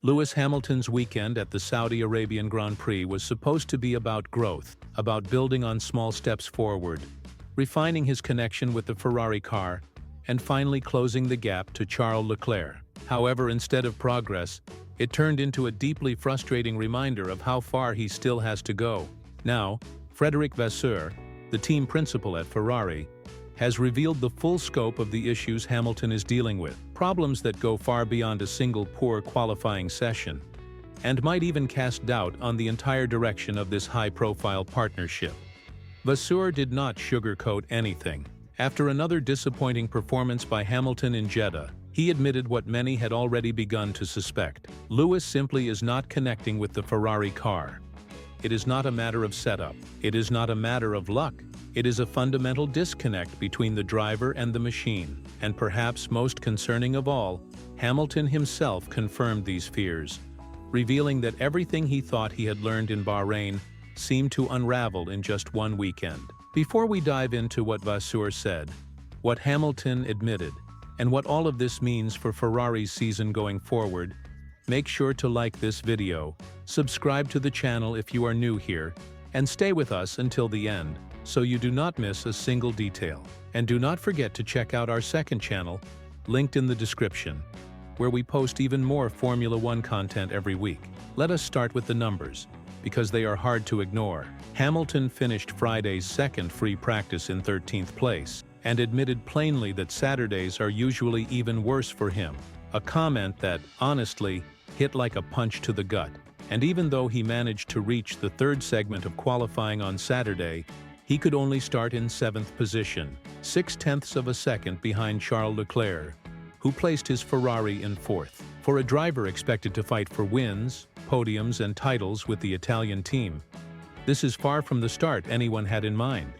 Lewis Hamilton's weekend at the Saudi Arabian Grand Prix was supposed to be about growth, about building on small steps forward, refining his connection with the Ferrari car, and finally closing the gap to Charles Leclerc. However, instead of progress, it turned into a deeply frustrating reminder of how far he still has to go. Now, Frédéric Vasseur, the team principal at Ferrari, has revealed the full scope of the issues Hamilton is dealing with, problems that go far beyond a single poor qualifying session, and might even cast doubt on the entire direction of this high-profile partnership. Vasseur did not sugarcoat anything. After another disappointing performance by Hamilton in Jeddah, he admitted what many had already begun to suspect. Lewis simply is not connecting with the Ferrari car. It is not a matter of setup. It is not a matter of luck. It is a fundamental disconnect between the driver and the machine. And perhaps most concerning of all, Hamilton himself confirmed these fears, revealing that everything he thought he had learned in Bahrain seemed to unravel in just one weekend. Before we dive into what Vasseur said, what Hamilton admitted, and what all of this means for Ferrari's season going forward, make sure to like this video, subscribe to the channel if you are new here, and stay with us until the end, so you do not miss a single detail. And do not forget to check out our second channel, linked in the description, where we post even more Formula One content every week. Let us start with the numbers, because they are hard to ignore. Hamilton finished Friday's second free practice in 13th place, and admitted plainly that Saturdays are usually even worse for him, a comment that, honestly, hit like a punch to the gut. And even though he managed to reach the third segment of qualifying on Saturday, he could only start in 7th position, 0.6 of a second behind Charles Leclerc, who placed his Ferrari in 4th. For a driver expected to fight for wins, podiums, and titles with the Italian team, this is far from the start anyone had in mind.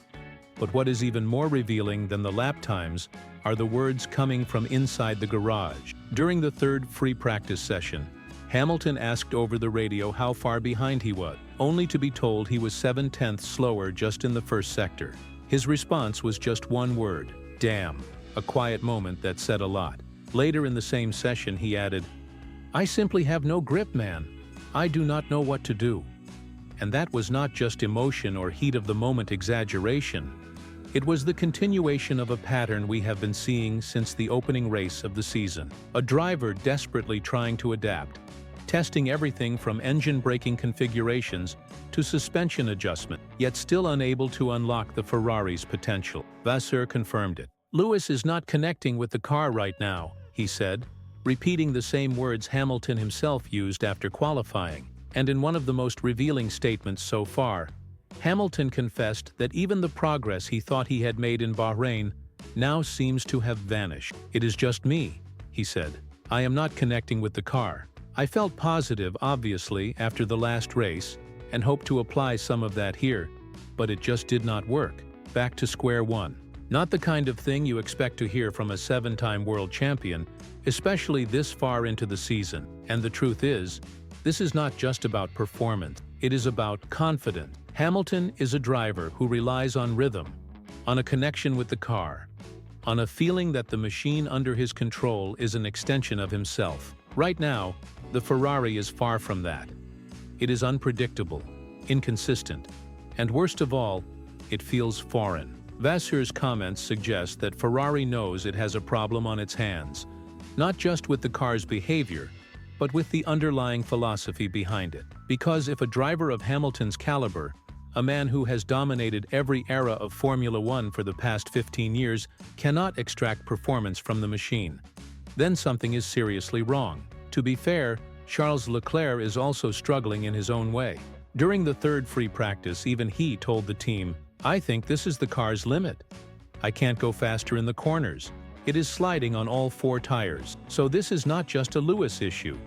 But what is even more revealing than the lap times are the words coming from inside the garage. During the third free practice session, Hamilton asked over the radio how far behind he was, only to be told he was 0.7 slower just in the first sector. His response was just one word: damn, a quiet moment that said a lot. Later in the same session he added, "I simply have no grip, man. I do not know what to do." And that was not just emotion or heat-of-the-moment exaggeration. It was the continuation of a pattern we have been seeing since the opening race of the season. A driver desperately trying to adapt, testing everything from engine braking configurations to suspension adjustment, yet still unable to unlock the Ferrari's potential. Vasseur confirmed it. "Lewis is not connecting with the car right now," he said, repeating the same words Hamilton himself used after qualifying. And in one of the most revealing statements so far, Hamilton confessed that even the progress he thought he had made in Bahrain now seems to have vanished. "It is just me," he said. "I am not connecting with the car. I felt positive, obviously, after the last race, and hoped to apply some of that here, but it just did not work. Back to square one." Not the kind of thing you expect to hear from a 7-time world champion, especially this far into the season. And the truth is, this is not just about performance, it is about confidence. Hamilton is a driver who relies on rhythm, on a connection with the car, on a feeling that the machine under his control is an extension of himself. Right now, the Ferrari is far from that. It is unpredictable, inconsistent, and worst of all, it feels foreign. Vasseur's comments suggest that Ferrari knows it has a problem on its hands, not just with the car's behavior, but with the underlying philosophy behind it. Because if a driver of Hamilton's caliber, a man who has dominated every era of Formula One for the past 15 years, cannot extract performance from the machine, then something is seriously wrong. To be fair, Charles Leclerc is also struggling in his own way. During the third free practice, even he told the team, "I think this is the car's limit. I can't go faster in the corners. It is sliding on all 4 tires." So this is not just a Lewis issue.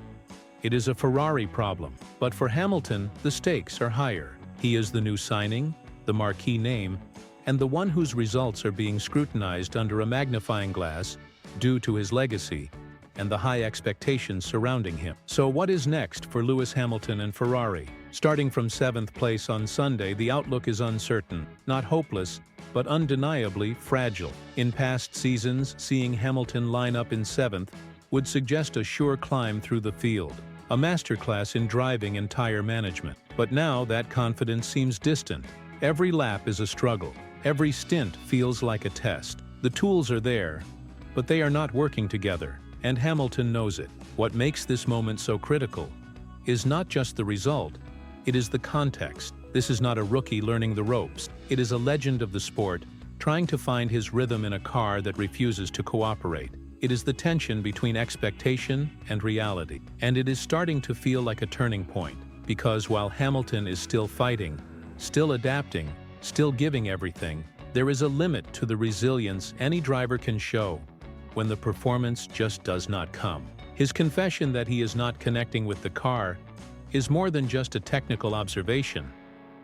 It is a Ferrari problem. But for Hamilton, the stakes are higher. He is the new signing, the marquee name, and the one whose results are being scrutinized under a magnifying glass due to his legacy and the high expectations surrounding him. So what is next for Lewis Hamilton and Ferrari? Starting from 7th place on Sunday, the outlook is uncertain, not hopeless, but undeniably fragile. In past seasons, seeing Hamilton line up in 7th would suggest a sure climb through the field. a masterclass in driving and tire management. But now that confidence seems distant. Every lap is a struggle. Every stint feels like a test. The tools are there, but they are not working together, and Hamilton knows it. What makes this moment so critical is not just the result, it is the context. This is not a rookie learning the ropes. It is a legend of the sport, trying to find his rhythm in a car that refuses to cooperate. It is the tension between expectation and reality. And it is starting to feel like a turning point, because while Hamilton is still fighting, still adapting, still giving everything, there is a limit to the resilience any driver can show when the performance just does not come. His confession that he is not connecting with the car is more than just a technical observation.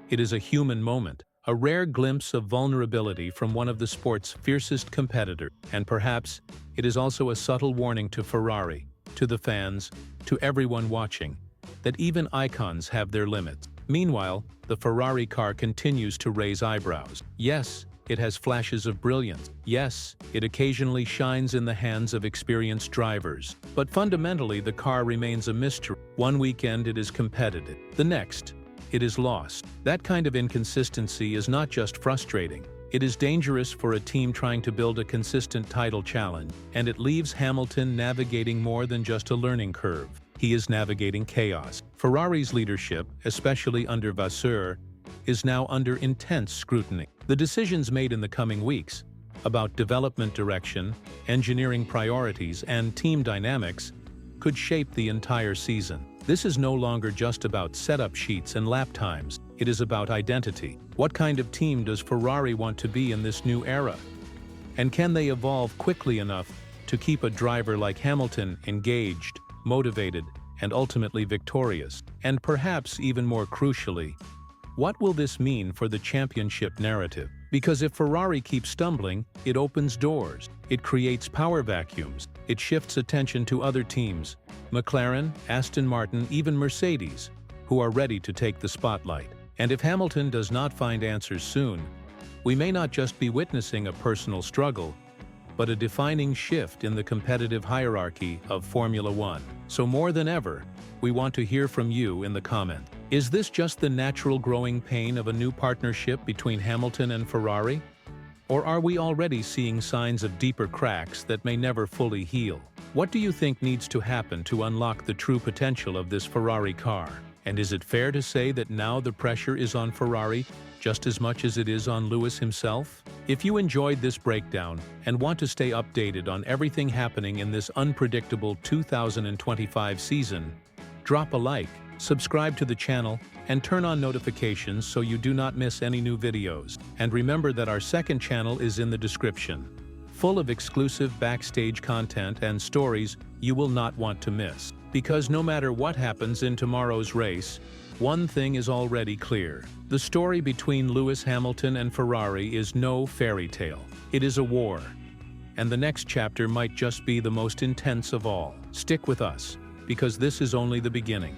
It is a human moment, a rare glimpse of vulnerability from one of the sport's fiercest competitors. And perhaps it is also a subtle warning to Ferrari, to the fans, to everyone watching, that even icons have their limits. Meanwhile, the Ferrari car continues to raise eyebrows. Yes, it has flashes of brilliance. Yes, it occasionally shines in the hands of experienced drivers. But fundamentally, the car remains a mystery. One weekend it is competitive. The next, it is lost. That kind of inconsistency is not just frustrating. It is dangerous for a team trying to build a consistent title challenge, and it leaves Hamilton navigating more than just a learning curve. He is navigating chaos. Ferrari's leadership, especially under Vasseur, is now under intense scrutiny. The decisions made in the coming weeks about development direction, engineering priorities, and team dynamics could shape the entire season. This is no longer just about setup sheets and lap times. It is about identity. What kind of team does Ferrari want to be in this new era? And can they evolve quickly enough to keep a driver like Hamilton engaged, motivated, and ultimately victorious? And perhaps even more crucially, what will this mean for the championship narrative? Because if Ferrari keeps stumbling, it opens doors. It creates power vacuums. It shifts attention to other teams, McLaren, Aston Martin, even Mercedes, who are ready to take the spotlight. And if Hamilton does not find answers soon, we may not just be witnessing a personal struggle, but a defining shift in the competitive hierarchy of Formula One. So more than ever, we want to hear from you in the comments. Is this just the natural growing pain of a new partnership between Hamilton and Ferrari? Or are we already seeing signs of deeper cracks that may never fully heal? What do you think needs to happen to unlock the true potential of this Ferrari car? And is it fair to say that now the pressure is on Ferrari just as much as it is on Lewis himself? If you enjoyed this breakdown and want to stay updated on everything happening in this unpredictable 2025 season, drop a like, subscribe to the channel, and turn on notifications so you do not miss any new videos. And remember that our second channel is in the description, full of exclusive backstage content and stories you will not want to miss. Because no matter what happens in tomorrow's race, one thing is already clear. The story between Lewis Hamilton and Ferrari is no fairy tale. It is a war. And the next chapter might just be the most intense of all. Stick with us, because this is only the beginning.